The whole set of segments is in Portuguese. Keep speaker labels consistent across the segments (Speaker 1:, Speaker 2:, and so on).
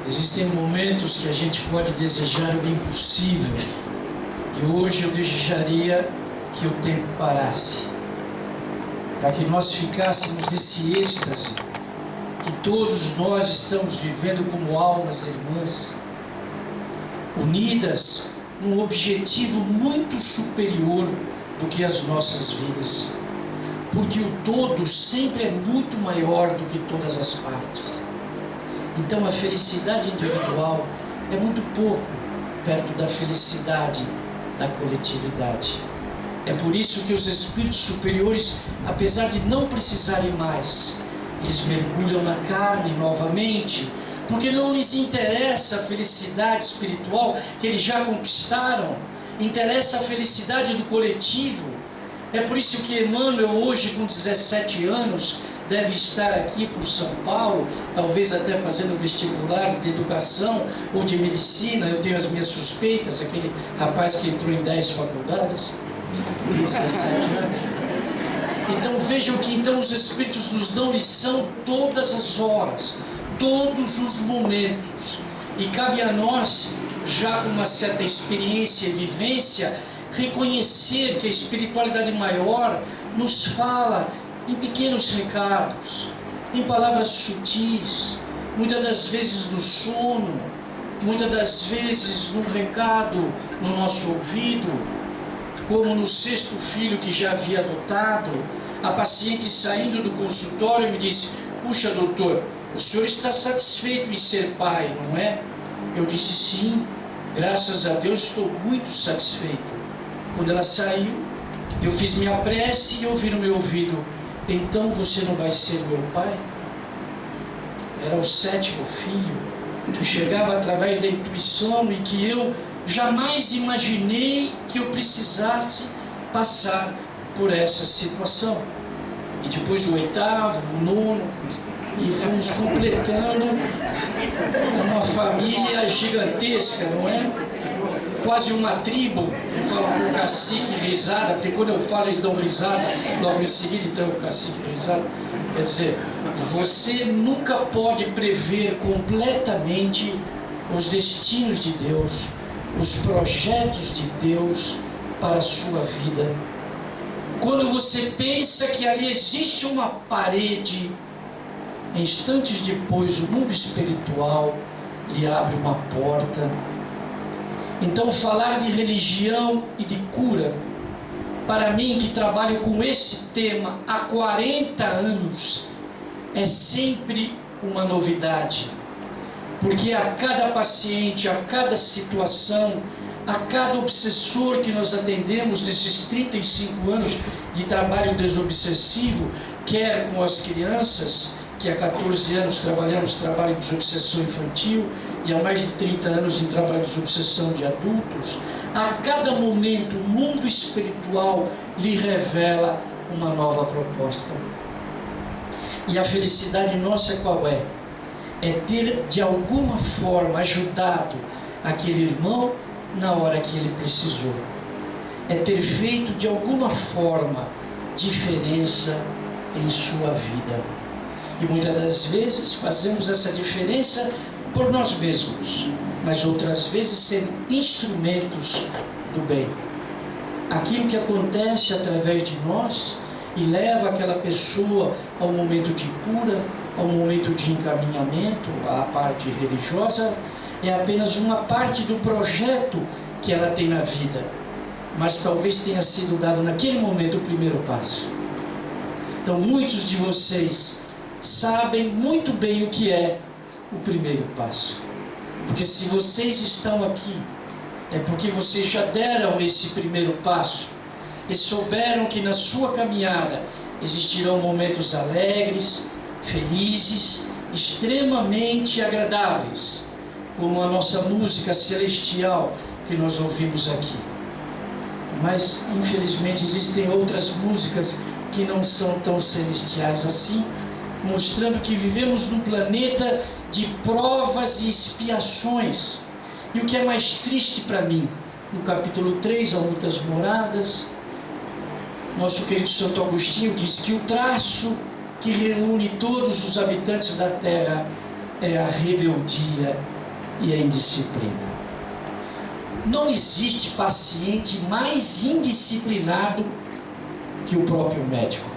Speaker 1: Existem momentos que a gente pode desejar o impossível, e hoje eu desejaria que o tempo parasse, para que nós ficássemos nesse êxtase que todos nós estamos vivendo como almas irmãs, unidas num objetivo muito superior do que as nossas vidas, porque o todo sempre é muito maior do que todas as partes. Então a felicidade individual é muito pouco perto da felicidade da coletividade. É por isso que os espíritos superiores, apesar de não precisarem mais, eles mergulham na carne novamente, porque não lhes interessa a felicidade espiritual que eles já conquistaram, interessa a felicidade do coletivo. É por isso que Emmanuel, hoje com 17 anos, deve estar aqui por São Paulo, talvez até fazendo vestibular de educação ou de medicina. Eu tenho as minhas suspeitas, aquele rapaz que entrou em 10 faculdades, 17 anos. Então vejam que então os Espíritos nos dão lição todas as horas, todos os momentos, e cabe a nós, já com uma certa experiência e vivência, reconhecer que a espiritualidade maior nos fala em pequenos recados, em palavras sutis, muitas das vezes no sono, muitas das vezes num recado no nosso ouvido, como no sexto filho que já havia adotado. A paciente, saindo do consultório, me disse: puxa, doutor, o senhor está satisfeito em ser pai, não é? Eu disse: sim, graças a Deus estou muito satisfeito. Quando ela saiu, eu fiz minha prece e ouvi no meu ouvido: então você não vai ser meu pai? Era o 7º filho, que chegava através da intuição e que eu jamais imaginei que eu precisasse passar por essa situação. E depois o 8º, o 9º, e fomos completando uma família gigantesca, não é? Quase uma tribo. Eu falo com o cacique risada, porque quando eu falo eles dão risada, logo em seguida então o cacique risada. Quer dizer, você nunca pode prever completamente os destinos de Deus, os projetos de Deus para a sua vida. Quando você pensa que ali existe uma parede, instantes depois o mundo espiritual lhe abre uma porta. Então falar de religião e de cura, para mim que trabalho com esse tema há 40 anos, é sempre uma novidade, porque a cada paciente, a cada situação, a cada obsessor que nós atendemos nesses 35 anos de trabalho desobsessivo, quer com as crianças, que há 14 anos trabalhamos trabalho de desobsessão infantil, e há mais de 30 anos em trabalho de desobsessão de adultos, a cada momento o mundo espiritual lhe revela uma nova proposta. E a felicidade nossa qual é? É ter de alguma forma ajudado aquele irmão na hora que ele precisou. É ter feito de alguma forma diferença em sua vida. E muitas das vezes fazemos essa diferença por nós mesmos, mas outras vezes ser instrumentos do bem. Aquilo que acontece através de nós e leva aquela pessoa ao momento de cura, ao momento de encaminhamento, à parte religiosa, é apenas uma parte do projeto que ela tem na vida, mas talvez tenha sido dado naquele momento o primeiro passo. Então muitos de vocês sabem muito bem o que é o primeiro passo, porque se vocês estão aqui é porque vocês já deram esse primeiro passo e souberam que na sua caminhada existirão momentos alegres, felizes, extremamente agradáveis, como a nossa música celestial que nós ouvimos aqui. Mas infelizmente existem outras músicas que não são tão celestiais assim, mostrando que vivemos num planeta de provas e expiações. E o que é mais triste para mim, no capítulo 3, há muitas moradas, nosso querido Santo Agostinho diz que o traço que reúne todos os habitantes da terra é a rebeldia e a indisciplina. Não existe paciente mais indisciplinado que o próprio médico.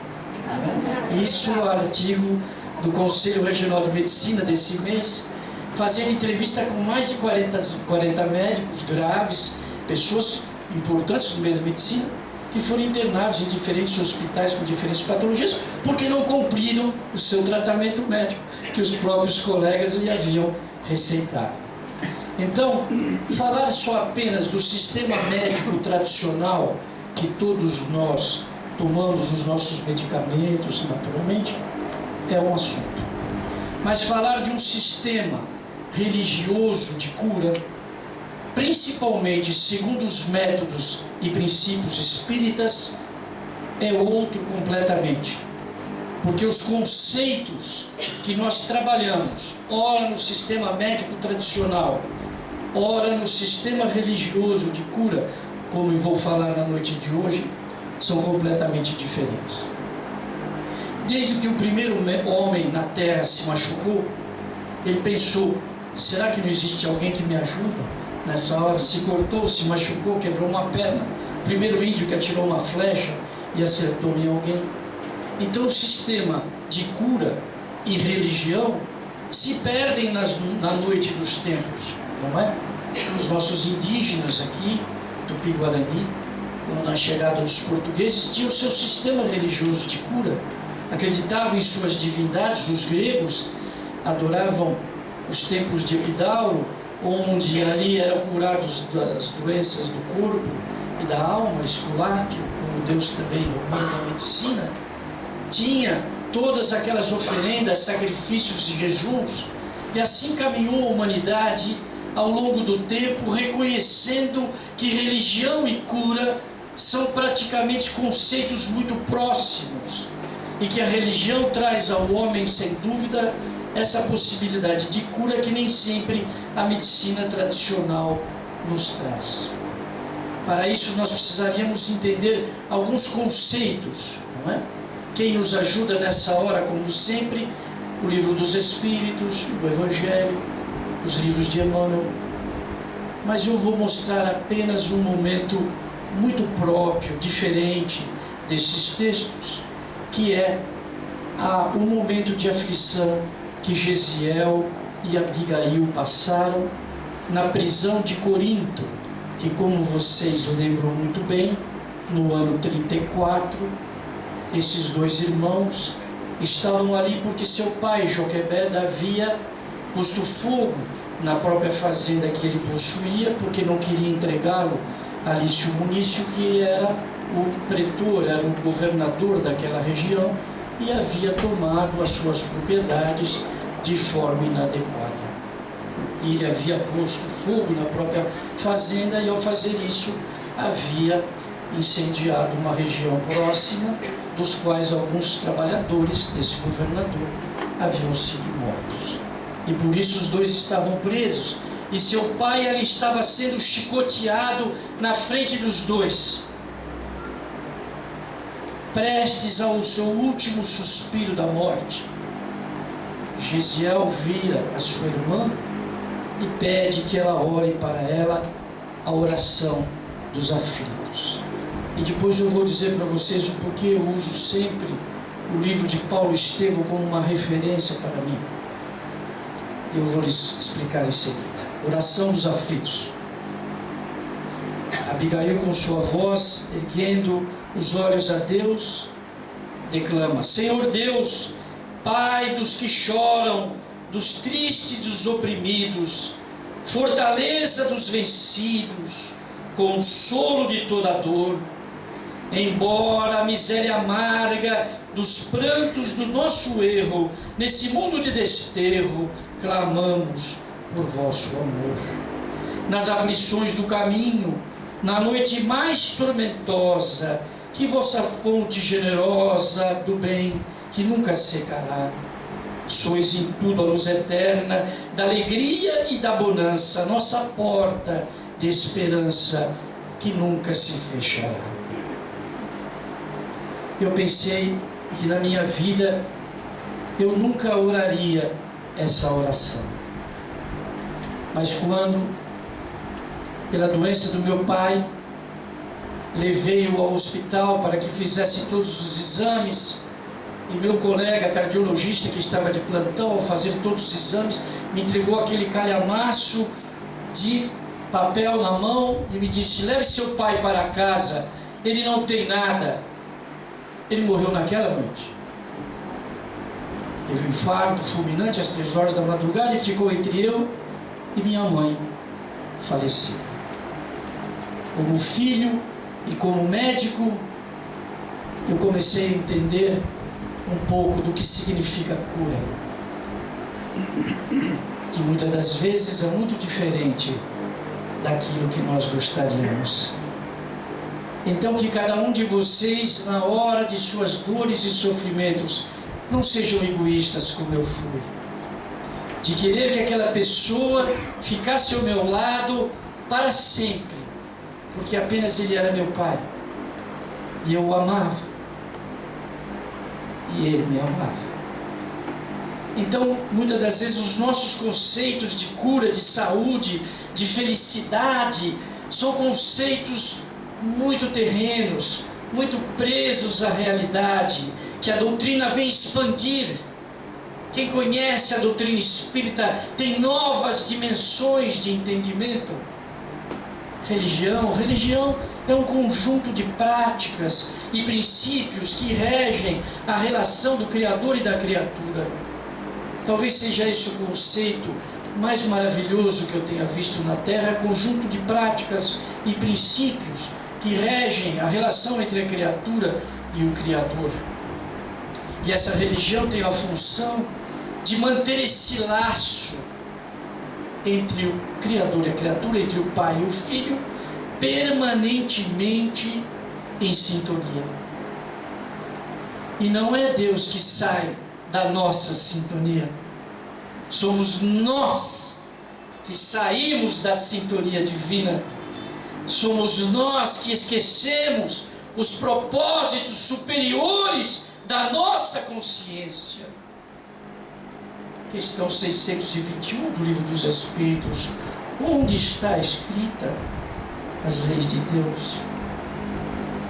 Speaker 1: Isso é o artigo do Conselho Regional de Medicina desse mês, fazendo entrevista com mais de 40 médicos graves, pessoas importantes no meio da medicina, que foram internados em diferentes hospitais com diferentes patologias, porque não cumpriram o seu tratamento médico, que os próprios colegas lhe haviam receitado. Então, falar só apenas do sistema médico tradicional, que todos nós tomamos os nossos medicamentos naturalmente, é um assunto. Mas falar de um sistema religioso de cura, principalmente segundo os métodos e princípios espíritas, é outro completamente. Porque os conceitos que nós trabalhamos, ora no sistema médico tradicional, ora no sistema religioso de cura, como eu vou falar na noite de hoje, são completamente diferentes. Desde que o primeiro homem na Terra se machucou, ele pensou: será que não existe alguém que me ajuda? Nessa hora se cortou, se machucou, quebrou uma perna. O primeiro índio que atirou uma flecha e acertou em alguém. Então o sistema de cura e religião se perdem na noite dos tempos, não é? Os nossos indígenas aqui, Tupi-Guarani, na chegada dos portugueses, tinham o seu sistema religioso de cura, acreditavam em suas divindades. Os gregos adoravam os templos de Epidauro, onde ali eram curados das doenças do corpo e da alma, Esculápio, como Deus também no mundo da medicina, tinha todas aquelas oferendas, sacrifícios e jejuns, e assim caminhou a humanidade ao longo do tempo, reconhecendo que religião e cura são praticamente conceitos muito próximos, e que a religião traz ao homem, sem dúvida, essa possibilidade de cura que nem sempre a medicina tradicional nos traz. Para isso nós precisaríamos entender alguns conceitos, não é? Quem nos ajuda nessa hora, como sempre, o Livro dos Espíritos, o Evangelho, os livros de Emmanuel. Mas eu vou mostrar apenas um momento muito próprio, diferente desses textos, que é o momento de aflição que Gesiel e Abigail passaram na prisão de Corinto, que, como vocês lembram muito bem, no ano 34, esses dois irmãos estavam ali porque seu pai, Joquebed, havia posto fogo na própria fazenda que ele possuía, porque não queria entregá-lo a Lício Munício, que era o pretor, era o governador daquela região, e havia tomado as suas propriedades de forma inadequada. E ele havia posto fogo na própria fazenda, e ao fazer isso havia incendiado uma região próxima, dos quais alguns trabalhadores desse governador haviam sido mortos. E por isso os dois estavam presos, e seu pai ali estava sendo chicoteado na frente dos dois, prestes ao seu último suspiro da morte. Gesiel vira a sua irmã e pede que ela ore para ela a oração dos aflitos. E depois eu vou dizer para vocês o porquê eu uso sempre o livro de Paulo Estevão como uma referência para mim. Eu vou lhes explicar em seguida. Oração dos aflitos. Abigail, com sua voz, erguendo os olhos a Deus, declama: Senhor Deus, Pai dos que choram, dos tristes e dos oprimidos, fortaleza dos vencidos, consolo de toda dor, embora a miséria amarga dos prantos do nosso erro, nesse mundo de desterro, clamamos por vosso amor. Nas aflições do caminho, na noite mais tormentosa, que vossa fonte generosa do bem, que nunca secará. Sois em tudo a luz eterna, da alegria e da bonança, nossa porta de esperança, que nunca se fechará. Eu pensei que na minha vida eu nunca oraria essa oração. Mas quando, pela doença do meu pai, levei-o ao hospital para que fizesse todos os exames, e meu colega cardiologista que estava de plantão, ao fazer todos os exames, me entregou aquele calhamaço de papel na mão e me disse: leve seu pai para casa, ele não tem nada. Ele morreu naquela noite. Teve um infarto fulminante às 3 horas da madrugada e ficou entre eu e minha mãe. Faleceu. Como filho e como médico, eu comecei a entender um pouco do que significa cura, que muitas das vezes é muito diferente daquilo que nós gostaríamos. Então, que cada um de vocês, na hora de suas dores e sofrimentos, não sejam egoístas como eu fui, de querer que aquela pessoa ficasse ao meu lado para sempre, porque apenas ele era meu pai e eu o amava e ele me amava. Então, muitas das vezes os nossos conceitos de cura, de saúde, de felicidade, são conceitos muito terrenos, muito presos à realidade, que a doutrina vem expandir. Quem conhece a doutrina espírita tem novas dimensões de entendimento. Religião é um conjunto de práticas e princípios que regem a relação do Criador e da criatura. Talvez seja esse o conceito mais maravilhoso que eu tenha visto na Terra, conjunto de práticas e princípios que regem a relação entre a criatura e o Criador. E essa religião tem a função de manter esse laço entre o Criador e a criatura, entre o Pai e o Filho, permanentemente em sintonia. E não é Deus que sai da nossa sintonia, somos nós que saímos da sintonia divina, somos nós que esquecemos os propósitos superiores da nossa consciência. Questão 621 do Livro dos Espíritos: onde está escrita as leis de Deus?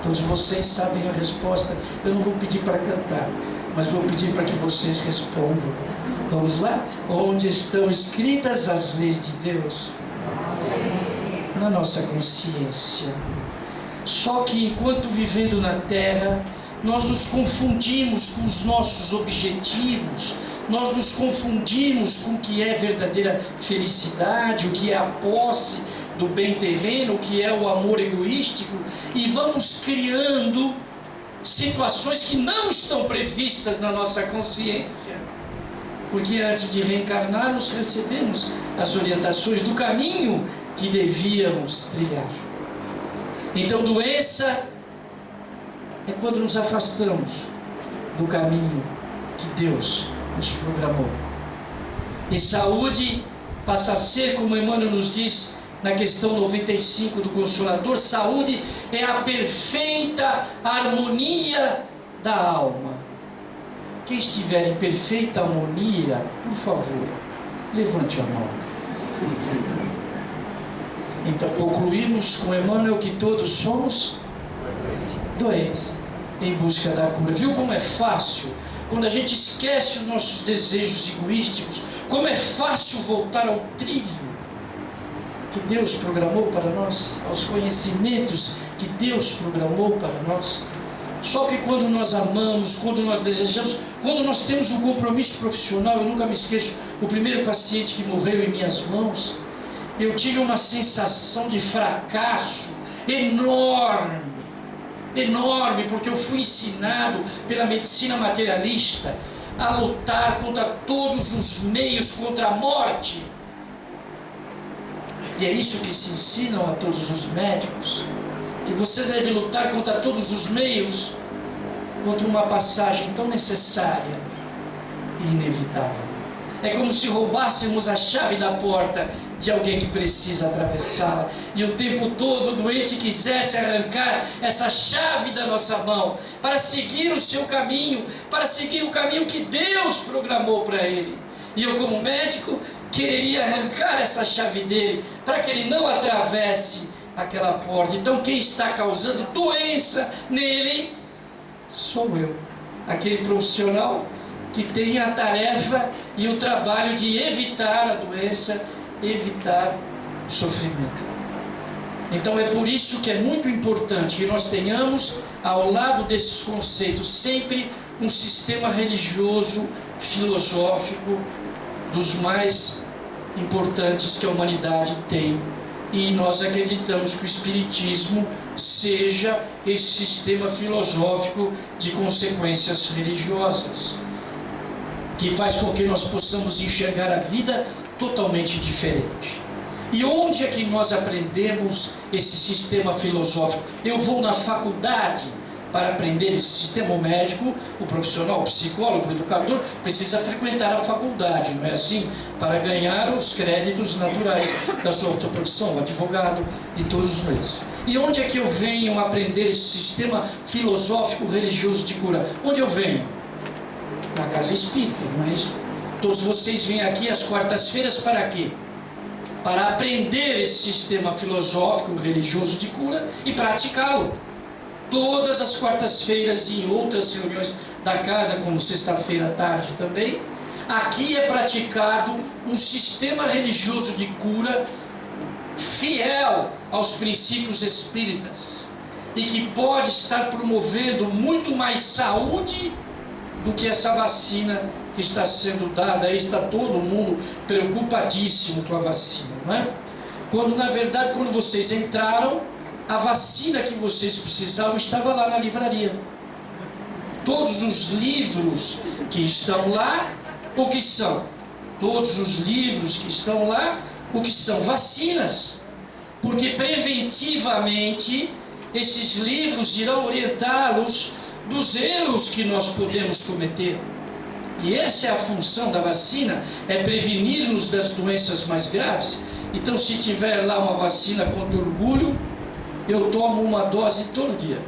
Speaker 1: Todos vocês sabem a resposta. Eu não vou pedir para cantar, mas vou pedir para que vocês respondam. Vamos lá? Onde estão escritas as leis de Deus? Na nossa consciência. Só que enquanto vivendo na Terra, nós nos confundimos com os nossos objetivos, nós nos confundimos com o que é verdadeira felicidade, o que é a posse do bem terreno, o que é o amor egoístico, e vamos criando situações que não estão previstas na nossa consciência. Porque antes de reencarnar, nós recebemos as orientações do caminho que devíamos trilhar. Então, doença é quando nos afastamos do caminho que Deus nos programou. E saúde passa a ser, como Emmanuel nos diz na questão 95 do Consolador, saúde é a perfeita harmonia da alma. Quem estiver em perfeita harmonia, por favor, levante a mão. Então concluímos com Emmanuel que todos somos doentes em busca da cura. Viu como é fácil? Quando a gente esquece os nossos desejos egoísticos, como é fácil voltar ao trilho que Deus programou para nós, aos conhecimentos que Deus programou para nós. Só que quando nós amamos, quando nós desejamos, quando nós temos um compromisso profissional, eu nunca me esqueço, o primeiro paciente que morreu em minhas mãos, eu tive uma sensação de fracasso enorme, porque eu fui ensinado pela medicina materialista a lutar contra todos os meios contra a morte. E é isso que se ensinam a todos os médicos, que você deve lutar contra todos os meios, contra uma passagem tão necessária e inevitável. É como se roubássemos a chave da porta de alguém que precisa atravessá-la, e o tempo todo o doente quisesse arrancar essa chave da nossa mão, para seguir o seu caminho, para seguir o caminho que Deus programou para ele. E eu, como médico, quereria arrancar essa chave dele, para que ele não atravesse aquela porta. Então quem está causando doença nele sou eu, aquele profissional que tem a tarefa e o trabalho de evitar a doença, evitar o sofrimento. Então é por isso que é muito importante que nós tenhamos, ao lado desses conceitos, sempre um sistema religioso, filosófico, dos mais importantes que a humanidade tem. E nós acreditamos que o Espiritismo seja esse sistema filosófico de consequências religiosas, que faz com que nós possamos enxergar a vida totalmente diferente. E onde é que nós aprendemos esse sistema filosófico? Eu vou na faculdade para aprender esse sistema. O médico, o profissional, o psicólogo, o educador precisa frequentar a faculdade, não é assim? Para ganhar os créditos naturais da sua profissão, o advogado e todos eles. E onde é que eu venho aprender esse sistema filosófico religioso de cura? Onde eu venho? Na casa espírita, não é isso? Todos vocês vêm aqui às quartas-feiras para quê? Para aprender esse sistema filosófico religioso de cura e praticá-lo. Todas as quartas-feiras e em outras reuniões da casa, como sexta-feira à tarde também, aqui é praticado um sistema religioso de cura fiel aos princípios espíritas e que pode estar promovendo muito mais saúde do que essa vacina que está sendo dada. Aí está todo mundo preocupadíssimo com a vacina, não é? Quando na verdade, quando vocês entraram, a vacina que vocês precisavam estava lá na livraria. Todos os livros que estão lá, o que são? Todos os livros que estão lá, o que são? Vacinas. Porque preventivamente esses livros irão orientá-los dos erros que nós podemos cometer. E essa é a função da vacina, é prevenir-nos das doenças mais graves. Então, se tiver lá uma vacina contra o orgulho, eu tomo uma dose todo dia.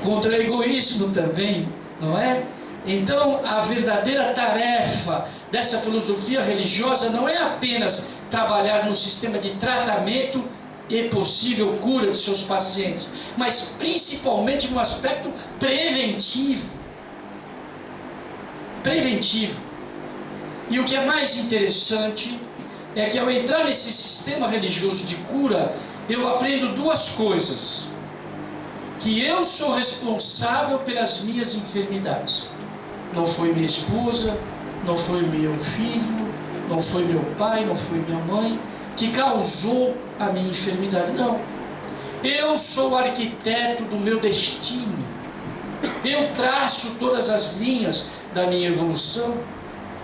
Speaker 1: Contra o egoísmo também, não é? Então, a verdadeira tarefa dessa filosofia religiosa não é apenas trabalhar no sistema de tratamento e possível cura de seus pacientes, mas principalmente no aspecto preventivo. Preventivo. E o que é mais interessante é que ao entrar nesse sistema religioso de cura, eu aprendo duas coisas: que eu sou responsável pelas minhas enfermidades. Não foi minha esposa, não foi meu filho, não foi meu pai, não foi minha mãe que causou a minha enfermidade. Não. Eu sou o arquiteto do meu destino. Eu traço todas as linhas da minha evolução.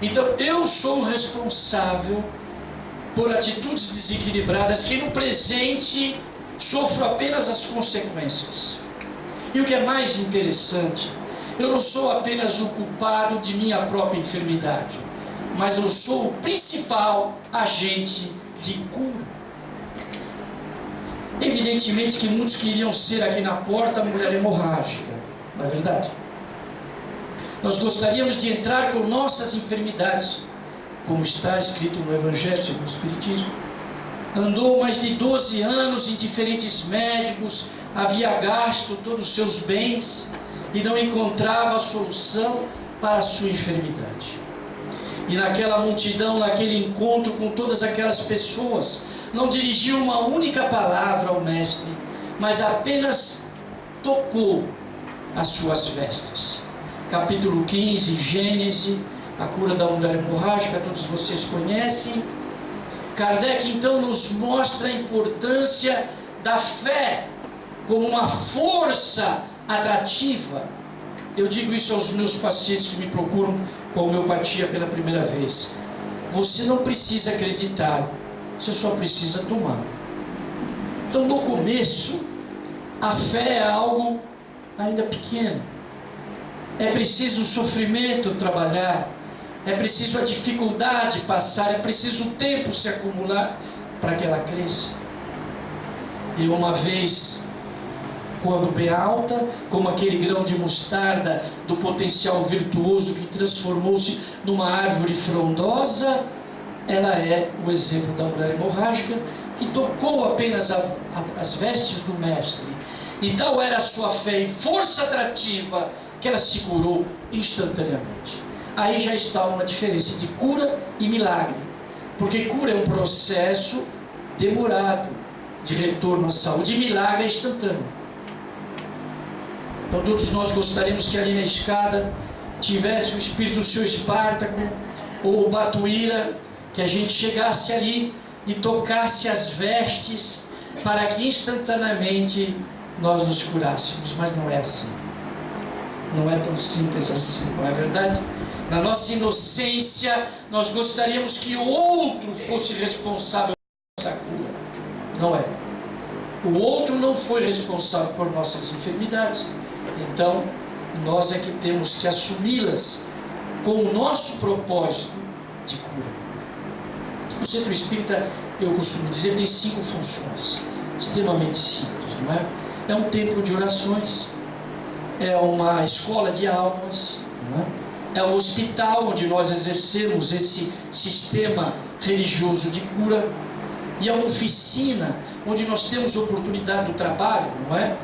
Speaker 1: Então eu sou o responsável por atitudes desequilibradas que no presente sofro apenas as consequências. E o que é mais interessante, eu não sou apenas o culpado de minha própria enfermidade, mas eu sou o principal agente de cura. Evidentemente que muitos queriam ser aqui na porta mulher hemorrágica, não é verdade? Nós gostaríamos de entrar com nossas enfermidades, como está escrito no Evangelho segundo o Espiritismo. Andou mais de 12 anos em diferentes médicos, havia gasto todos os seus bens e não encontrava a solução para a sua enfermidade. E naquela multidão, naquele encontro com todas aquelas pessoas, não dirigiu uma única palavra ao Mestre, mas apenas tocou as suas vestes. Capítulo 15, Gênesis, a cura da mulher hemorrágica, todos vocês conhecem. Kardec então nos mostra a importância da fé como uma força atrativa. Eu digo isso aos meus pacientes que me procuram com homeopatia pela primeira vez. Você não precisa acreditar, você só precisa tomar. Então no começo, a fé é algo ainda pequeno. É preciso o sofrimento trabalhar, é preciso a dificuldade passar, é preciso o tempo se acumular para que ela cresça. E uma vez, quando bem alta, como aquele grão de mostarda do potencial virtuoso que transformou-se numa árvore frondosa, ela é o exemplo da mulher hemorrágica que tocou apenas as vestes do mestre. E tal era a sua fé e força atrativa que ela se curou instantaneamente. Aí já está uma diferença de cura e milagre. Porque cura é um processo demorado de retorno à saúde, e milagre é instantâneo. Então todos nós gostaríamos que ali na escada tivesse o espírito do seu Espartaco ou o Batuíra, que a gente chegasse ali e tocasse as vestes para que instantaneamente nós nos curássemos. Mas não é assim. Não é tão simples assim, não é verdade? Na nossa inocência, nós gostaríamos que o outro fosse responsável por nossa cura. Não é. O outro não foi responsável por nossas enfermidades. Então, nós é que temos que assumi-las com o nosso propósito de cura. O centro espírita, eu costumo dizer, tem 5 funções, extremamente simples, não é? É um templo de orações, é uma escola de almas, não é? É um hospital onde nós exercemos esse sistema religioso de cura, e é uma oficina onde nós temos oportunidade do trabalho, não é?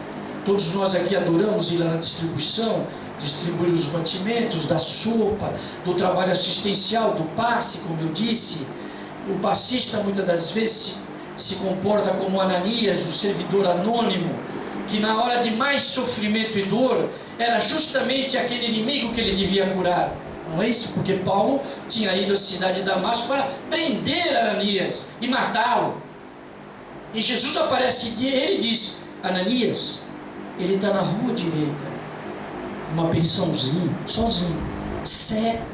Speaker 1: Todos nós aqui adoramos ir lá na distribuição, distribuir os mantimentos, da sopa, do trabalho assistencial, do passe, como eu disse. O passista muitas das vezes se comporta como Ananias, o servidor anônimo, que na hora de mais sofrimento e dor, era justamente aquele inimigo que ele devia curar. Não é isso? Porque Paulo tinha ido à cidade de Damasco para prender Ananias e matá-lo. E Jesus aparece e ele diz: Ananias, ele está na rua direita, uma pensãozinha, sozinho, cego.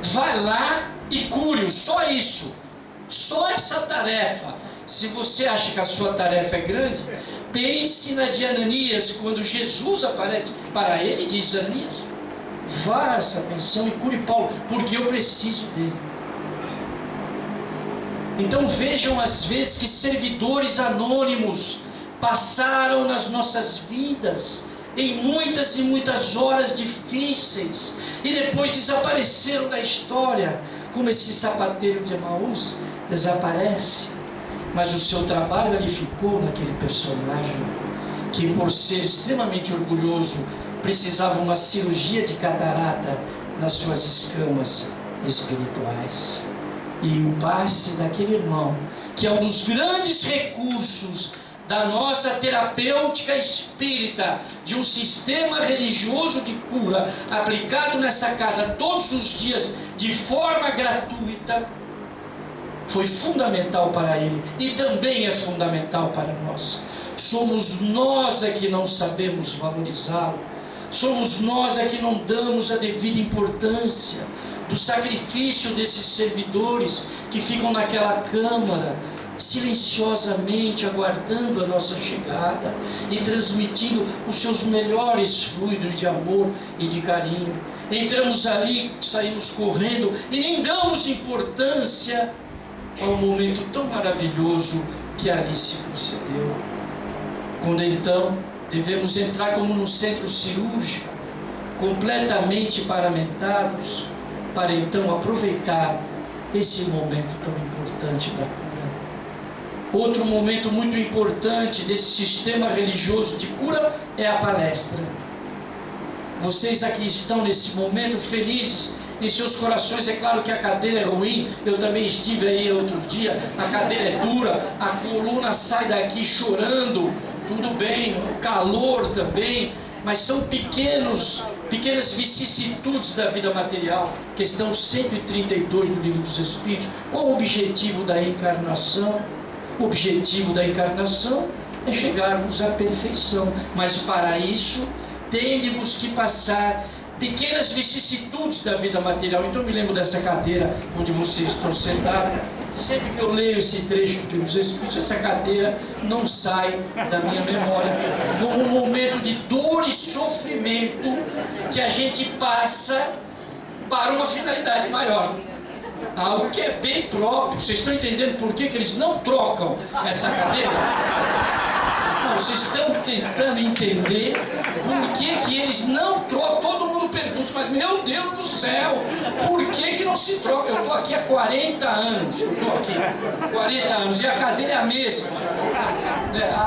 Speaker 1: Vai lá e cure-o, só isso. Só essa tarefa. Se você acha que a sua tarefa é grande, pense na de Ananias, quando Jesus aparece para ele e diz: Ananias, vá a essa pensão e cure Paulo, porque eu preciso dele. Então vejam as vezes que servidores anônimos passaram nas nossas vidas em muitas e muitas horas difíceis e depois desapareceram da história, como esse sapateiro de Emaús desaparece, mas o seu trabalho ali ficou naquele personagem que, por ser extremamente orgulhoso, precisava uma cirurgia de catarata nas suas escamas espirituais. E o passe daquele irmão, que é um dos grandes recursos da nossa terapêutica espírita, de um sistema religioso de cura aplicado nessa casa todos os dias de forma gratuita, foi fundamental para ele e também é fundamental para nós. Somos nós é que não sabemos valorizá-lo, somos nós é que não damos a devida importância do sacrifício desses servidores que ficam naquela câmara silenciosamente aguardando a nossa chegada e transmitindo os seus melhores fluidos de amor e de carinho. Entramos ali, saímos correndo e nem damos importância ao momento tão maravilhoso que ali se concedeu. Quando então devemos entrar como num centro cirúrgico, completamente paramentados, para então aproveitar esse momento tão importante da cura. Outro momento muito importante desse sistema religioso de cura é a palestra. Vocês aqui estão nesse momento felizes em seus corações. É claro que a cadeira é ruim, eu também estive aí outro dia, a cadeira é dura, a coluna sai daqui chorando, tudo bem, o calor também, mas são pequenas vicissitudes da vida material. Questão 132 do Livro dos Espíritos. Qual o objetivo da encarnação? O objetivo da encarnação é chegar-vos à perfeição, mas para isso tem-vos que passar pequenas vicissitudes da vida material. Então eu me lembro dessa cadeira onde vocês estão sentados. Sempre que eu leio esse trecho do Livro dos Espíritos, essa cadeira não sai da minha memória, como um momento de dor e sofrimento que a gente passa para uma finalidade maior, algo que é bem próprio. Vocês estão entendendo por que eles não trocam essa cadeira? Não, vocês estão tentando entender por que eles não trocam. Todo mundo pergunto, mas meu Deus do céu, por que não se troca? Eu estou aqui há 40 anos, 40 anos, e a cadeira é a mesma.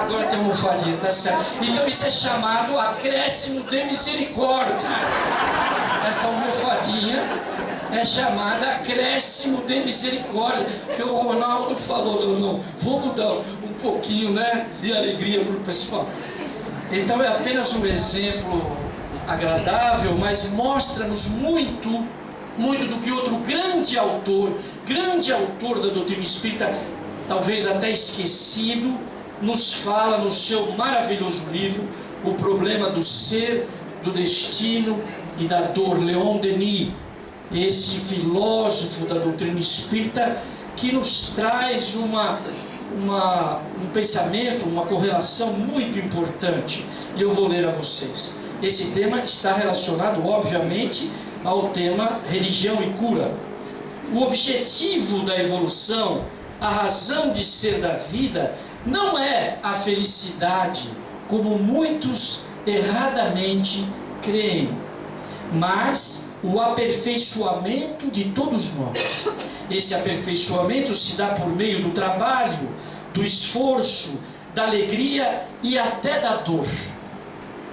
Speaker 1: Agora tem almofadinha, tá certo. Então isso é chamado acréscimo de misericórdia. Essa almofadinha é chamada acréscimo de misericórdia. Porque o Ronaldo falou, não, vamos dar um pouquinho, né, de alegria para o pessoal. Então é apenas um exemplo agradável, mas mostra-nos muito do que outro grande autor da doutrina espírita, talvez até esquecido, nos fala no seu maravilhoso livro, O Problema do Ser, do Destino e da Dor, Leon Denis, esse filósofo da doutrina espírita, que nos traz um pensamento, uma correlação muito importante. E eu vou ler a vocês. Esse tema está relacionado, obviamente, ao tema religião e cura. O objetivo da evolução, a razão de ser da vida, não é a felicidade, como muitos erradamente creem, mas o aperfeiçoamento de todos nós. Esse aperfeiçoamento se dá por meio do trabalho, do esforço, da alegria e até da dor.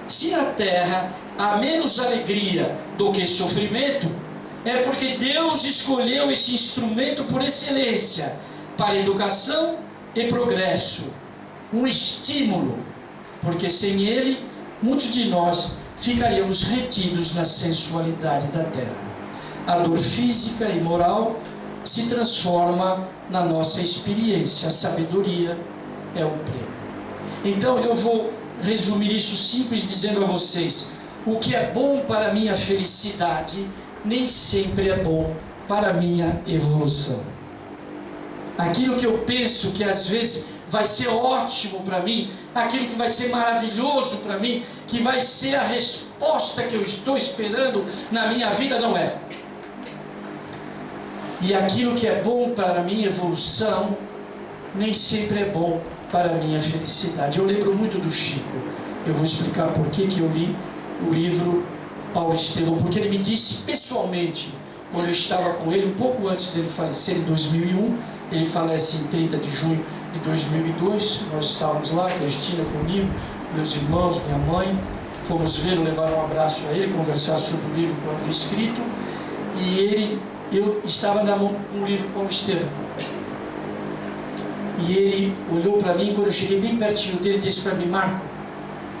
Speaker 1: Se na Terra há menos alegria do que sofrimento, é porque Deus escolheu esse instrumento por excelência para educação e progresso, um estímulo, porque sem ele, muitos de nós ficaríamos retidos na sensualidade da terra. A dor física e moral se transforma na nossa experiência, a sabedoria é o prêmio. Então eu vou resumir isso simples dizendo a vocês: o que é bom para a minha felicidade nem sempre é bom para a minha evolução. Aquilo que eu penso que às vezes vai ser ótimo para mim, aquilo que vai ser maravilhoso para mim, que vai ser a resposta que eu estou esperando na minha vida, não é. E aquilo que é bom para a minha evolução nem sempre é bom para a minha felicidade. Eu lembro muito do Chico. Eu vou explicar por que eu li o livro Paulo Estevão, porque ele me disse pessoalmente, quando eu estava com ele, um pouco antes dele falecer, em 2001, ele falece em 30 de junho de 2002, nós estávamos lá, Cristina comigo, meus irmãos, minha mãe, fomos vê-lo, levar um abraço a ele, conversar sobre o livro que eu havia escrito, e eu estava na mão com o livro Paulo Estevão. E ele olhou para mim, quando eu cheguei bem pertinho dele, disse para mim: Marco,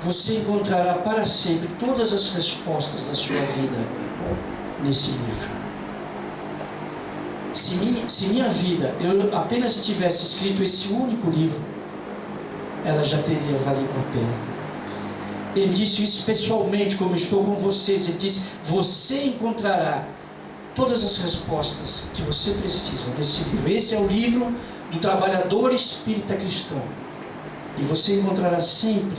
Speaker 1: você encontrará para sempre todas as respostas da sua vida nesse livro. Se minha vida, eu apenas tivesse escrito esse único livro, ela já teria valido a pena. Ele disse isso pessoalmente, como estou com vocês. Ele disse: você encontrará todas as respostas que você precisa nesse livro. Esse é o livro do trabalhador espírita cristão. E você encontrará sempre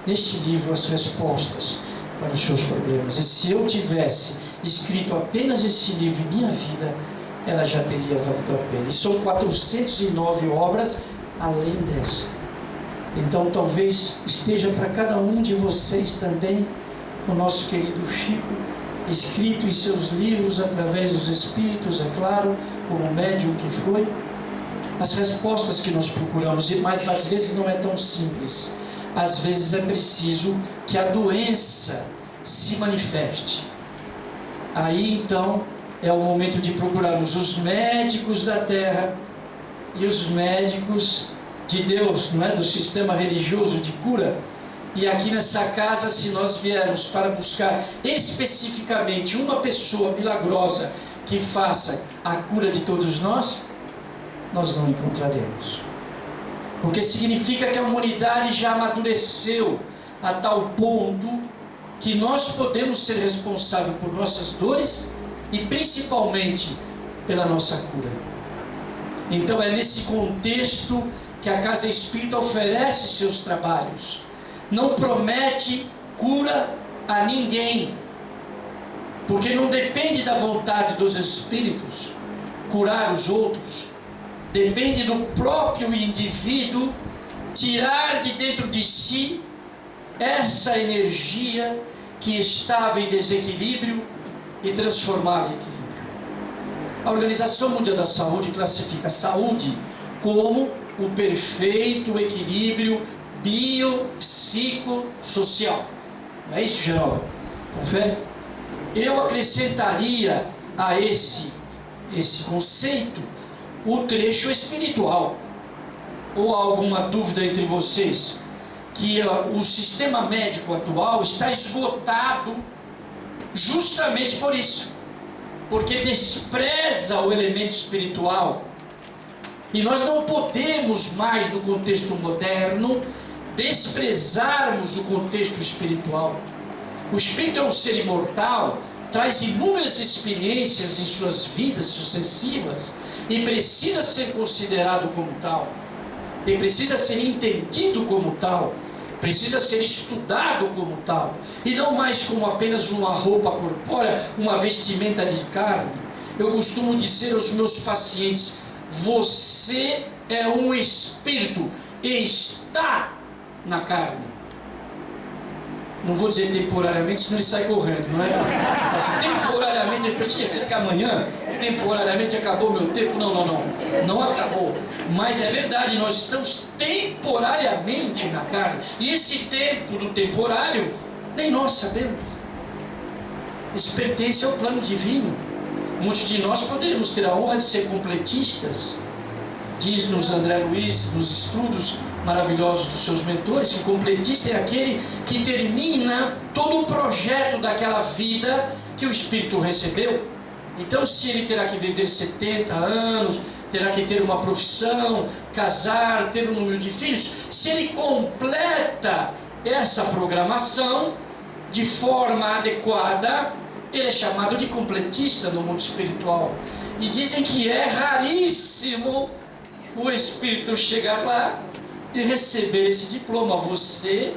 Speaker 1: neste livro as respostas para os seus problemas. E se eu tivesse escrito apenas esse livro em minha vida, ela já teria valido a pena. E são 409 obras além dessa. Então talvez esteja para cada um de vocês também o nosso querido Chico, escrito em seus livros através dos Espíritos, é claro, como médium que foi, as respostas que nós procuramos. Mas às vezes não é tão simples. Às vezes é preciso que a doença se manifeste. Aí então é o momento de procurarmos os médicos da terra e os médicos de Deus, não é? Do sistema religioso de cura. E aqui nessa casa, se nós viermos para buscar especificamente uma pessoa milagrosa que faça a cura de todos nós, nós não encontraremos. Porque significa que a humanidade já amadureceu a tal ponto que nós podemos ser responsáveis por nossas dores e principalmente pela nossa cura. Então é nesse contexto que a Casa Espírita oferece seus trabalhos. Não promete cura a ninguém, porque não depende da vontade dos espíritos curar os outros. Depende do próprio tirar de dentro de si essa energia que estava em desequilíbrio e transformá-lo em equilíbrio. A Organização Mundial da Saúde classifica a saúde como o perfeito equilíbrio biopsicossocial. Não é isso, Geraldo? Confere? Eu acrescentaria a esse conceito o trecho espiritual. Ou há alguma dúvida entre vocês que o sistema médico atual está esgotado justamente por isso, porque despreza o elemento espiritual. E nós não podemos mais, no contexto moderno, desprezarmos o contexto espiritual. O espírito é um ser imortal, traz inúmeras experiências em suas vidas sucessivas e precisa ser considerado como tal. Ele precisa ser entendido como tal, precisa ser estudado como tal, e não mais como apenas uma roupa corpórea, uma vestimenta de carne. Eu costumo dizer aos meus pacientes: você é um espírito e está na carne. Não vou dizer temporariamente, senão ele sai correndo, não é? Assim, temporariamente, eu tinha ser que amanhã, temporariamente acabou meu tempo. Não acabou. Mas é verdade, nós estamos temporariamente na carne. E esse tempo do temporário, nem nós sabemos. Isso pertence ao plano divino. Muitos de nós poderíamos ter a honra de ser completistas. Diz-nos André Luiz, nos estudos maravilhosos dos seus mentores, que completista é aquele que termina todo o projeto daquela vida que o Espírito recebeu. Então, se ele terá que viver 70 anos, terá que ter uma profissão, casar, ter um número de filhos, se ele completa essa programação de forma adequada, ele é chamado de completista no mundo espiritual. E dizem que é raríssimo o espírito chegar lá e receber esse diploma. Você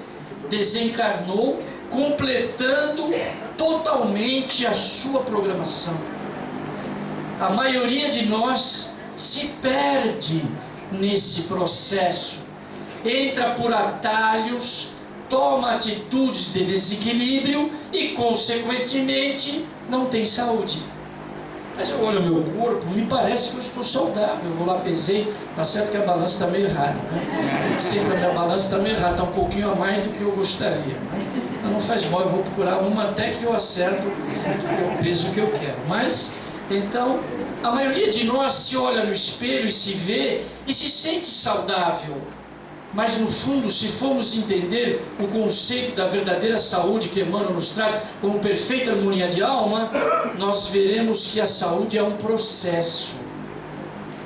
Speaker 1: desencarnou completando totalmente a sua programação. A maioria de nós se perde nesse processo, entra por atalhos, toma atitudes de desequilíbrio e, consequentemente, não tem saúde. Mas eu olho o meu corpo, me parece que eu estou saudável. Eu vou lá, pesei, tá certo que a balança está meio errada, né? Sempre a minha balança está meio errada, está um pouquinho a mais do que eu gostaria. Mas não faz mal, eu vou procurar uma até que eu acerto o peso que eu quero. Mas, então, a maioria de nós se olha no espelho e se vê e se sente saudável. Mas no fundo, se formos entender o conceito da verdadeira saúde que Emmanuel nos traz como perfeita harmonia de alma, nós veremos que a saúde é um processo,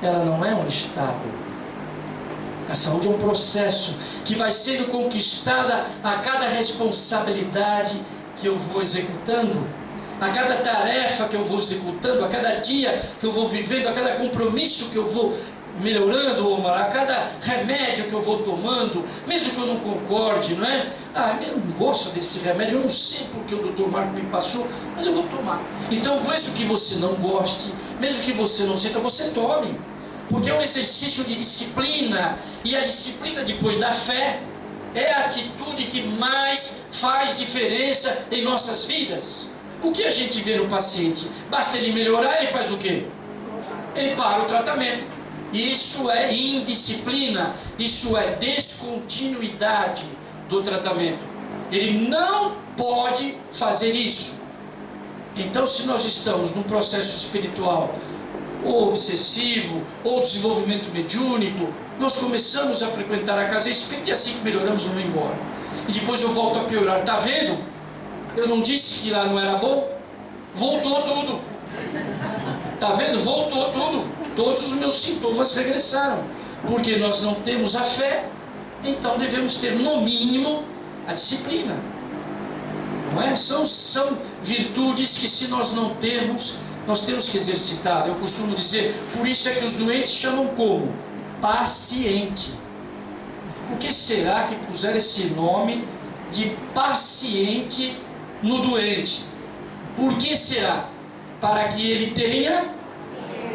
Speaker 1: ela não é um estado. A saúde é um processo que vai sendo conquistada a cada responsabilidade que eu vou executando, a cada tarefa que eu vou executando, a cada dia que eu vou vivendo, a cada compromisso que eu vou melhorando, Omar, a cada remédio que eu vou tomando, mesmo que eu não concorde, não é? Eu não gosto desse remédio, eu não sei porque o doutor Marco me passou, mas eu vou tomar. Então, mesmo que você não goste, mesmo que você não sinta, você tome, porque é um exercício de disciplina, e a disciplina depois da fé é a atitude que mais faz diferença em nossas vidas. O que a gente vê no paciente? Basta ele melhorar, ele faz o quê? Ele para o tratamento. Isso é indisciplina, isso é descontinuidade do tratamento. Ele não pode fazer isso. Então, se nós estamos num processo espiritual ou obsessivo, ou desenvolvimento mediúnico, nós começamos a frequentar a casa espírita e assim que melhoramos, vamos embora. E depois eu volto a piorar. Está vendo? Eu não disse que lá não era bom? Voltou tudo. Está vendo? Voltou tudo. Todos os meus sintomas regressaram. Porque nós não temos a fé, então devemos ter, no mínimo, a disciplina. Não é? São virtudes que, se nós não temos, nós temos que exercitar. Eu costumo dizer, por isso é que os doentes chamam como? Paciente. Por que será que puseram esse nome de paciente no doente? Por que será? Para que ele tenha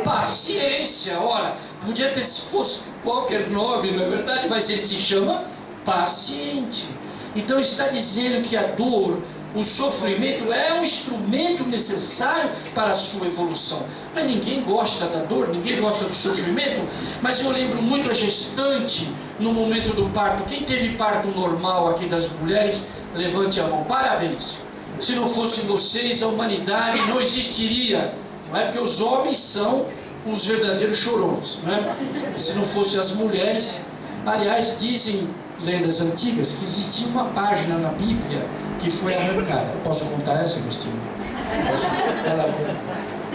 Speaker 1: paciência. Ora, podia ter se fosse qualquer nome, não é verdade? Mas ele se chama paciente. Então está dizendo que a dor O sofrimento é um instrumento necessário para a sua evolução. Mas ninguém gosta da dor, ninguém gosta do sofrimento. Mas eu lembro muito a gestante no momento do parto. Quem teve parto normal aqui das mulheres, levante a mão. Parabéns. Se não fosse vocês, a humanidade não existiria. Não é? Porque os homens são os verdadeiros chorões. Não é? Se não fossem as mulheres... Aliás, dizem lendas antigas que existia uma página na Bíblia que foi arrancada. Posso contar essa, Agostinho?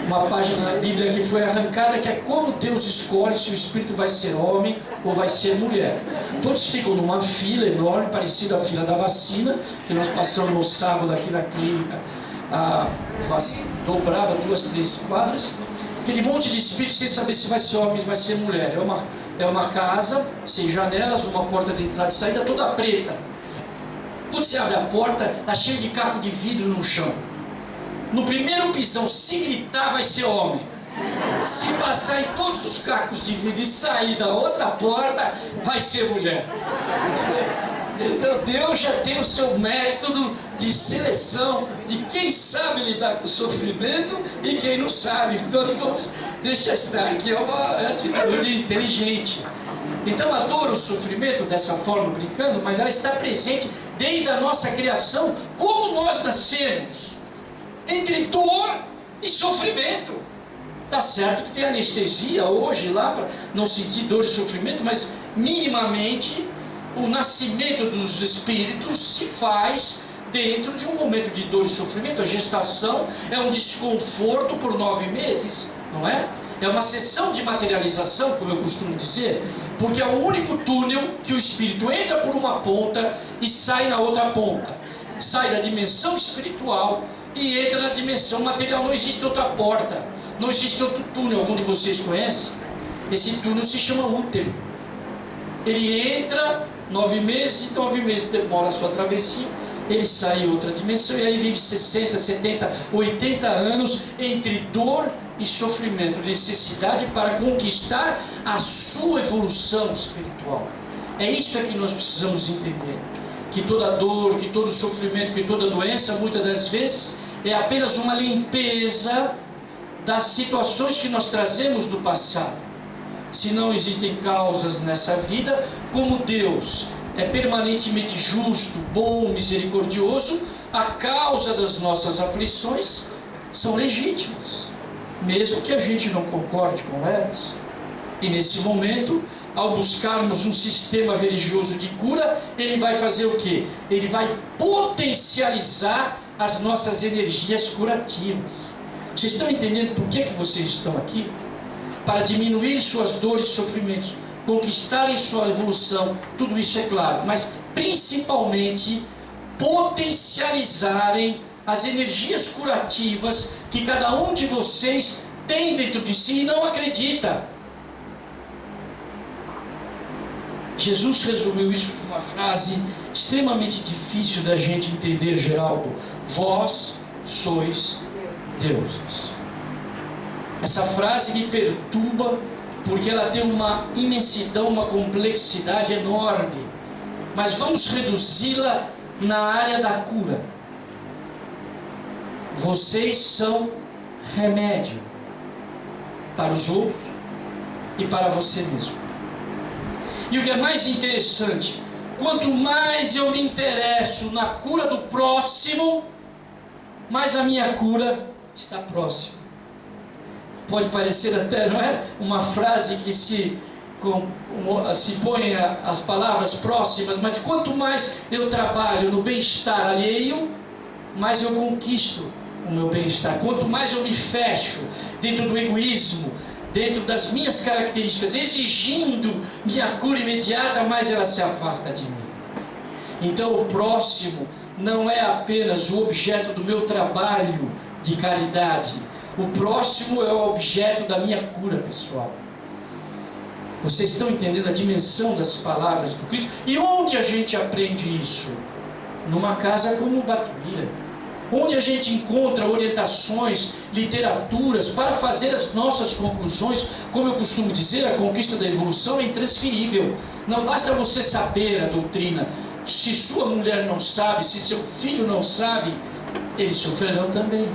Speaker 1: Uma página na Bíblia que foi arrancada, que é como Deus escolhe se o espírito vai ser homem ou vai ser mulher. Todos ficam numa fila enorme, parecida à fila da vacina, que nós passamos no sábado aqui na clínica, dobrava 2, 3 quadras, aquele monte de espíritos sem saber se vai ser homem ou vai ser mulher. É uma casa sem janelas, uma porta de entrada e saída toda preta. Quando você abre a porta, está cheio de caco de vidro no chão. No primeiro pisão, se gritar, vai ser homem. Se passar em todos os cacos de vidro e sair da outra porta, vai ser mulher. Então Deus já tem o seu método de seleção de quem sabe lidar com o sofrimento e quem não sabe. Então vamos deixar estar, que é uma atitude inteligente. Então a dor, o sofrimento, dessa forma, brincando, mas ela está presente desde a nossa criação, como nós nascemos, entre dor e sofrimento. Tá certo que tem anestesia hoje lá para não sentir dor e sofrimento, mas minimamente o nascimento dos espíritos se faz dentro de um momento de dor e sofrimento. A gestação é um desconforto por 9 meses, não é? É uma sessão de materialização, como eu costumo dizer, porque é o único túnel que o espírito entra por uma ponta e sai na outra ponta. Sai da dimensão espiritual e entra na dimensão material. Não existe outra porta, não existe outro túnel. Algum de vocês conhece? Esse túnel se chama útero. Ele entra 9 meses, 9 meses demora a sua travessia, ele sai em outra dimensão e aí vive 60, 70, 80 anos entre dor e sofrimento, necessidade para conquistar a sua evolução espiritual. É isso que nós precisamos entender, que toda dor, que todo sofrimento, que toda doença, muitas das vezes, é apenas uma limpeza das situações que nós trazemos do passado. Se não existem causas nessa vida, como Deus é permanentemente justo, bom, misericordioso, a causa das nossas aflições são legítimas, mesmo que a gente não concorde com elas. E nesse momento, ao buscarmos um sistema religioso de cura, ele vai fazer o quê? Ele vai potencializar as nossas energias curativas. Vocês estão entendendo por que vocês estão aqui? Para diminuir suas dores e sofrimentos, conquistarem sua evolução, tudo isso é claro, mas principalmente potencializarem as energias curativas que cada um de vocês tem dentro de si e não acredita. Jesus resumiu isso com uma frase extremamente difícil da gente entender, Geraldo: vós sois deuses. Essa frase me perturba porque ela tem uma imensidão, uma complexidade enorme. Mas vamos reduzi-la na área da cura. Vocês são remédio para os outros e para você mesmo. E o que é mais interessante, quanto mais eu me interesso na cura do próximo, mais a minha cura está próxima. Pode parecer até, não é? Uma frase que se põe as palavras próximas, mas quanto mais eu trabalho no bem-estar alheio, mais eu conquisto o meu bem-estar. Quanto mais eu me fecho dentro do egoísmo, dentro das minhas características, exigindo minha cura imediata, mais ela se afasta de mim. Então o próximo não é apenas o objeto do meu trabalho de caridade. O próximo é o objeto da minha cura pessoal. Vocês estão entendendo a dimensão das palavras do Cristo? E onde a gente aprende isso? Numa casa como o Batuíra, onde a gente encontra orientações, literaturas para fazer as nossas conclusões. Como eu costumo dizer, a conquista da evolução é intransferível. Não basta você saber a doutrina. Se sua mulher não sabe, se seu filho não sabe, eles sofrerão também.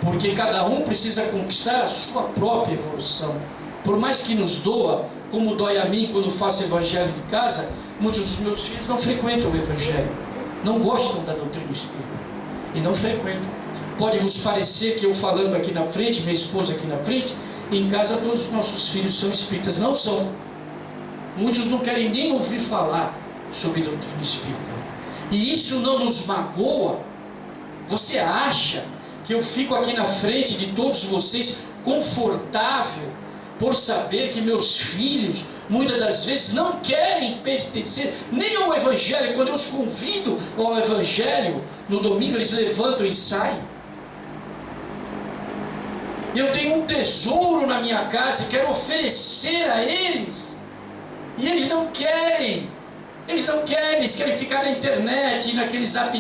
Speaker 1: Porque cada um precisa conquistar a sua própria evolução. Por mais que nos doa, como dói a mim quando faço evangelho de casa, muitos dos meus filhos não frequentam o evangelho, não gostam da doutrina espírita e não frequentam. Pode vos parecer que eu falando aqui na frente, minha esposa aqui na frente, em casa todos os nossos filhos são espíritas. Não são. Muitos não querem nem ouvir falar sobre doutrina espírita. E isso não nos magoa. Você acha que eu fico aqui na frente de todos vocês confortável por saber que meus filhos muitas das vezes não querem pertencer nem ao evangelho? Quando eu os convido ao evangelho no domingo, eles levantam e saem. Eu tenho um tesouro na minha casa e quero oferecer a eles, e eles não querem. Eles não querem, eles querem ficar na internet, naquele zap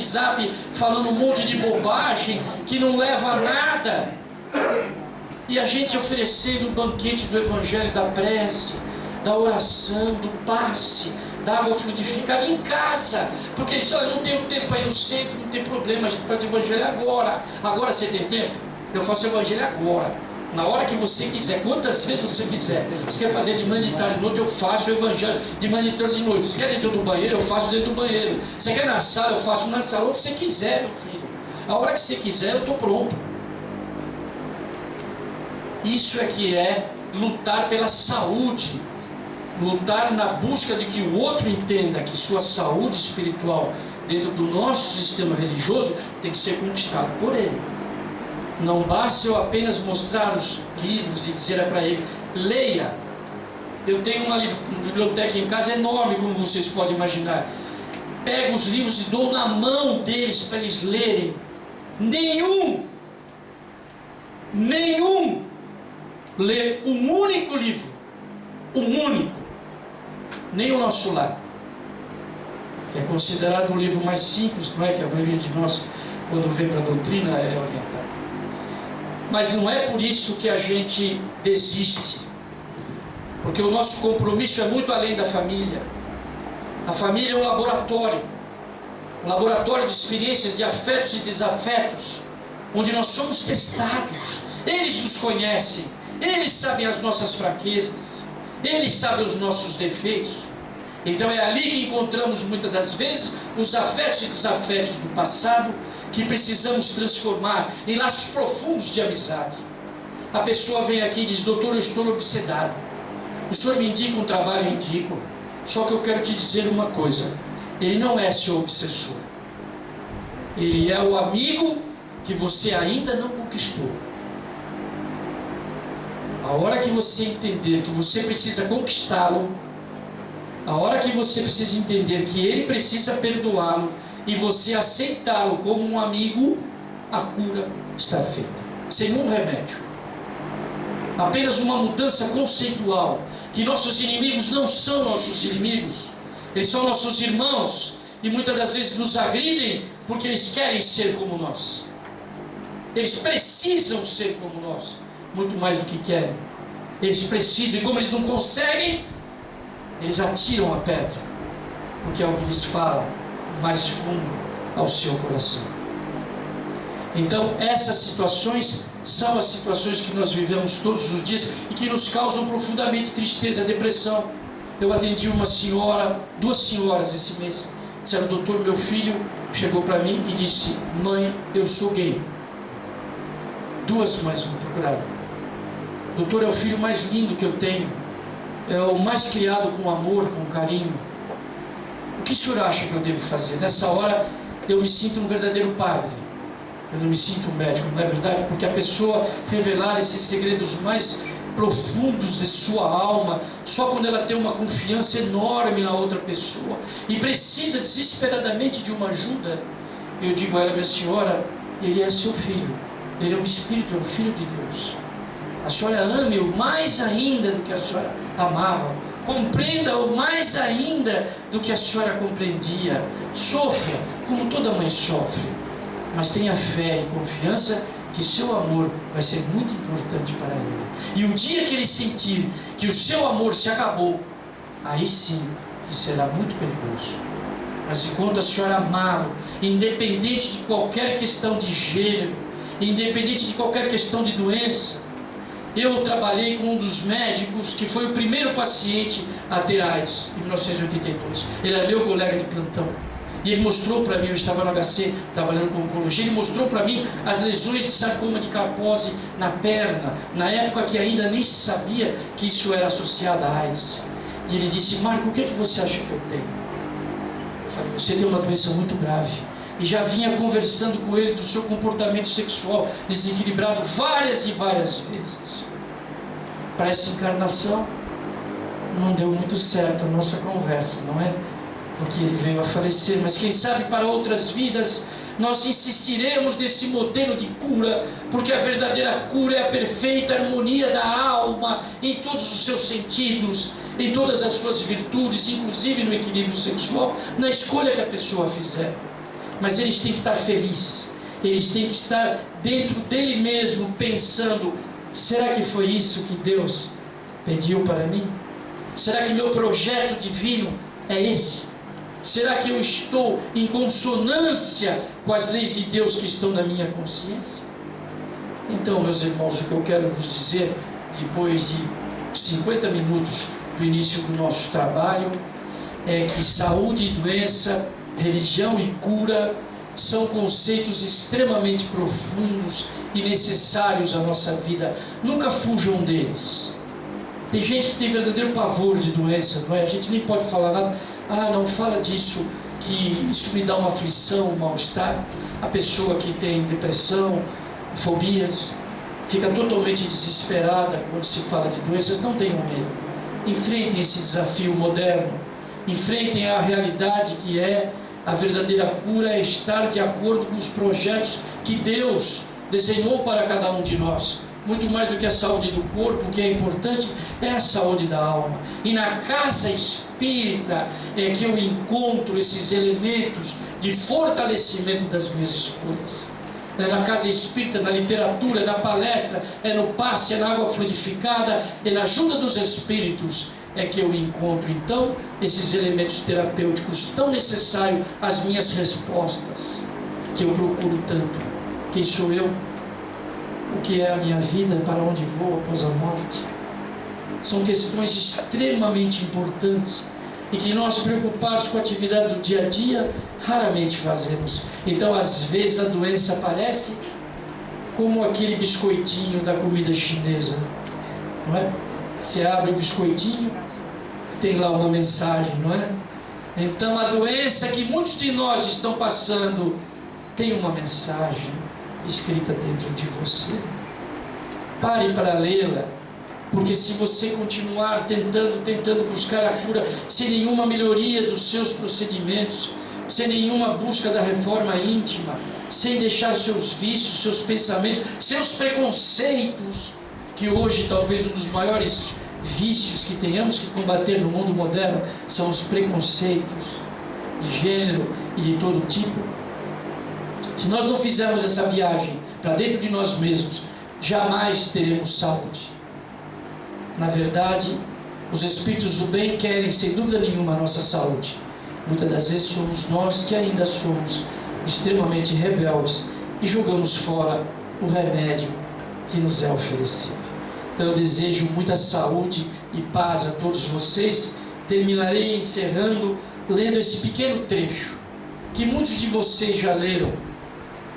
Speaker 1: falando um monte de bobagem que não leva a nada. E a gente oferecendo o banquete do evangelho, da prece, da oração, do passe, da água fluidificada em casa. Porque eles falam, não tenho tempo para ir no centro, não tem problema, a gente faz o evangelho agora. Agora você tem tempo? Eu faço o evangelho agora. Na hora que você quiser, quantas vezes você quiser. Você quer fazer de manhã, de tarde, de noite, eu faço o evangelho de manhã, de tarde, de noite. Você quer dentro do banheiro, eu faço dentro do banheiro. Você quer na sala, eu faço na sala, onde você quiser, meu filho. A hora que você quiser, eu estou pronto. Isso é que é lutar pela saúde, lutar na busca de que o outro entenda que sua saúde espiritual dentro do nosso sistema religioso tem que ser conquistada por ele. Não basta eu apenas mostrar os livros e dizer para ele, leia. Eu tenho uma biblioteca em casa enorme, como vocês podem imaginar. Pego os livros e dou na mão deles para eles lerem. Nenhum lê um único livro. Um único. Nem o Nosso Lar. É considerado o livro mais simples, não é? Que a maioria de nós, quando vem para a doutrina, é orientada. Mas não é por isso que a gente desiste, porque o nosso compromisso é muito além da família. A família é um laboratório de experiências, de afetos e desafetos, onde nós somos testados. Eles nos conhecem, eles sabem as nossas fraquezas, eles sabem os nossos defeitos. Então é ali que encontramos muitas das vezes os afetos e desafetos do passado, que precisamos transformar em laços profundos de amizade. A pessoa vem aqui e diz, doutor, eu estou obsedado. O senhor me indica um trabalho? Eu indico. Só que eu quero te dizer uma coisa, ele não é seu obsessor. Ele é o amigo que você ainda não conquistou. A hora que você entender que você precisa conquistá-lo, a hora que você precisa entender que ele precisa perdoá-lo, e você aceitá-lo como um amigo, a cura está feita, sem um remédio. Apenas uma mudança conceitual, que nossos inimigos não são nossos inimigos, eles são nossos irmãos, e muitas das vezes nos agridem, porque eles querem ser como nós. Eles precisam ser como nós, muito mais do que querem. Eles precisam, e como eles não conseguem, eles atiram a pedra, porque é o que lhes fala mais fundo ao seu coração. Então essas situações são as situações que nós vivemos todos os dias e que nos causam profundamente tristeza, depressão. Eu atendi uma senhora, 2 senhoras esse mês, disseram, doutor, meu filho chegou para mim e disse, mãe, eu sou gay. 2 mães me procuraram, doutor, é o filho mais lindo que eu tenho, é o mais criado com amor, com carinho. O que o senhor acha que eu devo fazer? Nessa hora eu me sinto um verdadeiro padre. Eu não me sinto um médico, não é verdade? Porque a pessoa revelar esses segredos mais profundos de sua alma, só quando ela tem uma confiança enorme na outra pessoa e precisa desesperadamente de uma ajuda. Eu digo a ela, minha senhora, ele é seu filho, ele é um espírito, é um filho de Deus. A senhora ame-o mais ainda do que a senhora amava. Compreenda-o mais ainda do que a senhora compreendia. Sofra como toda mãe sofre, mas tenha fé e confiança que seu amor vai ser muito importante para ele. E o dia que ele sentir que o seu amor se acabou, aí sim que será muito perigoso. Mas enquanto a senhora amá-lo, independente de qualquer questão de gênero, independente de qualquer questão de doença. Eu trabalhei com um dos médicos que foi o primeiro paciente a ter AIDS, em 1982. Ele era meu colega de plantão. E ele mostrou para mim, eu estava no HC trabalhando com oncologia, ele mostrou para mim as lesões de sarcoma de Kaposi na perna, na época que ainda nem se sabia que isso era associado à AIDS. E ele disse: Marco, o que você acha que eu tenho? Eu falei: você tem uma doença muito grave. E já vinha conversando com ele do seu comportamento sexual desequilibrado várias e várias vezes. Para essa encarnação, não deu muito certo a nossa conversa, não é? Porque ele veio a falecer, mas quem sabe para outras vidas nós insistiremos nesse modelo de cura, porque a verdadeira cura é a perfeita harmonia da alma em todos os seus sentidos, em todas as suas virtudes, inclusive no equilíbrio sexual, na escolha que a pessoa fizer. Mas eles têm que estar felizes, eles têm que estar dentro dele mesmo pensando: será que foi isso que Deus pediu para mim? Será que meu projeto divino é esse? Será que eu estou em consonância com as leis de Deus que estão na minha consciência? Então, meus irmãos, o que eu quero vos dizer, depois de 50 minutos do início do nosso trabalho, é que saúde e doença, religião e cura são conceitos extremamente profundos e necessários à nossa vida. Nunca fujam deles. Tem gente que tem verdadeiro pavor de doença, não é? A gente nem pode falar nada. Não fala disso, que isso me dá uma aflição, um mal-estar. A pessoa que tem depressão, fobias, fica totalmente desesperada quando se fala de doenças. Não tenham medo. Enfrentem esse desafio moderno. Enfrentem a realidade que é a verdadeira cura, é estar de acordo com os projetos que Deus desenhou para cada um de nós. Muito mais do que a saúde do corpo, o que é importante é a saúde da alma. E na casa espírita é que eu encontro esses elementos de fortalecimento das minhas escolhas. É na casa espírita, na literatura, na palestra, é no passe, é na água fluidificada, é na ajuda dos espíritos é que eu encontro então esses elementos terapêuticos tão necessários às minhas respostas, que eu procuro tanto. Quem sou eu? O que é a minha vida? Para onde vou após a morte? São questões extremamente importantes e que nós, preocupados com a atividade do dia a dia, raramente fazemos. Então, às vezes, a doença aparece como aquele biscoitinho da comida chinesa, não é? Você abre o biscoitinho, tem lá uma mensagem, não é? Então, a doença que muitos de nós estão passando tem uma mensagem escrita dentro de você. Pare para lê-la, porque se você continuar tentando buscar a cura sem nenhuma melhoria dos seus procedimentos, sem nenhuma busca da reforma íntima, sem deixar seus vícios, seus pensamentos, seus preconceitos, que hoje talvez um dos maiores vícios que tenhamos que combater no mundo moderno são os preconceitos de gênero e de todo tipo. Se nós não fizermos essa viagem para dentro de nós mesmos, jamais teremos saúde. Na verdade, os espíritos do bem querem, sem dúvida nenhuma, a nossa saúde. Muitas das vezes somos nós que ainda somos extremamente rebeldes e jogamos fora o remédio que nos é oferecido. Então eu desejo muita saúde e paz a todos vocês. Terminarei encerrando lendo esse pequeno trecho que muitos de vocês já leram.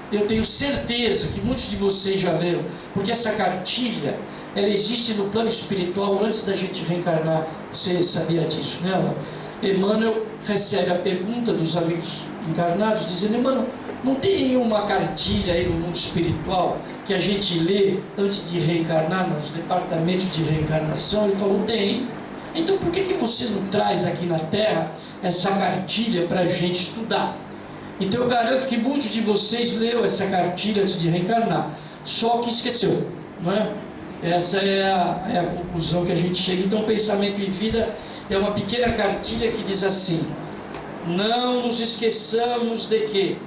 Speaker 1: Eu tenho certeza que muitos de vocês já leram, porque essa cartilha, ela existe no plano espiritual antes da gente reencarnar. Você sabia disso, né? Emmanuel recebe a pergunta dos amigos encarnados, dizendo: Emmanuel, não tem nenhuma cartilha aí no mundo espiritual que a gente lê antes de reencarnar, nos departamentos de reencarnação? Ele falou: tem. Então por que você não traz aqui na Terra essa cartilha para a gente estudar? Então eu garanto que muitos de vocês leram essa cartilha antes de reencarnar, só que esqueceu, não é? Essa é a conclusão que a gente chega. Então, Pensamento e Vida é uma pequena cartilha que diz assim: não nos esqueçamos de que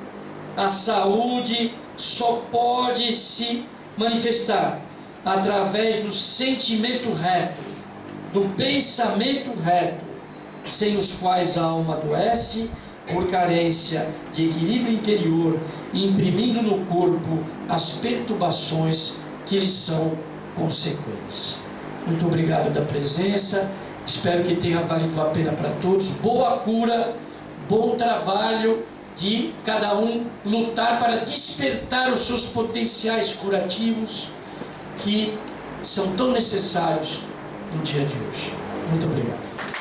Speaker 1: a saúde só pode se manifestar através do sentimento reto, do pensamento reto, sem os quais a alma adoece por carência de equilíbrio interior, imprimindo no corpo as perturbações que lhes são consequentes. Muito obrigado da presença, espero que tenha valido a pena para todos. Boa cura, bom trabalho de cada um lutar para despertar os seus potenciais curativos que são tão necessários no dia de hoje. Muito obrigado.